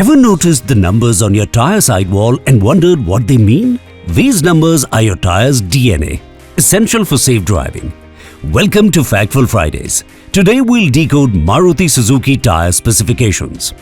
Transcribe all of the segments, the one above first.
Ever noticed the numbers on your tire sidewall and wondered what they mean? These numbers are your tire's DNA, essential for safe driving. Welcome to Factful Fridays. Today we'll decode Maruti Suzuki tire specifications.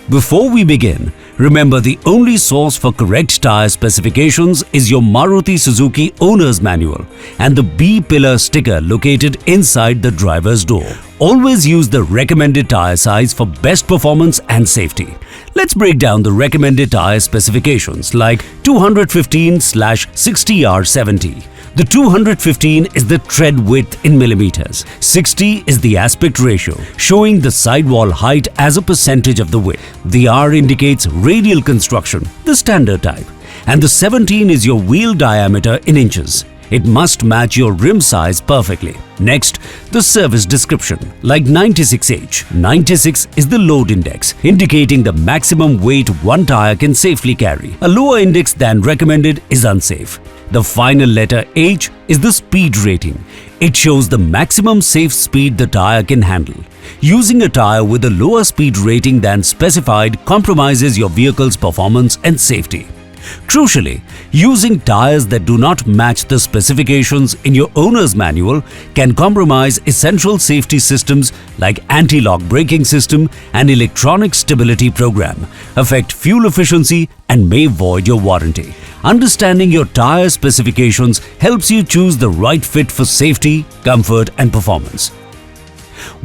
Before we begin, remember the only source for correct tire specifications is your Maruti Suzuki owner's manual and the B-pillar sticker located inside the driver's door. Always use the recommended tire size for best performance and safety. Let's break down the recommended tire specifications like 215/60R70. The 215 is the tread width in millimeters. 60 is the aspect ratio, showing the sidewall height as a percentage of the width. The R indicates radial construction, the standard type. And the 17 is your wheel diameter in inches. It must match your rim size perfectly. Next, the service description, like 96H. 96 is the load index, indicating the maximum weight one tire can safely carry. A lower index than recommended is unsafe. The final letter H is the speed rating. It shows the maximum safe speed the tire can handle. Using a tire with a lower speed rating than specified compromises your vehicle's performance and safety. Crucially, using tires that do not match the specifications in your owner's manual can compromise essential safety systems like anti-lock braking system and electronic stability program, affect fuel efficiency, and may void your warranty. Understanding your tire specifications helps you choose the right fit for safety, comfort, and performance.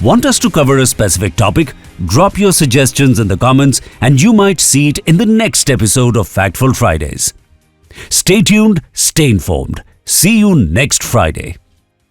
Want us to cover a specific topic? Drop your suggestions in the comments and you might see it in the next episode of Factful Fridays. Stay tuned, stay informed. See you next Friday.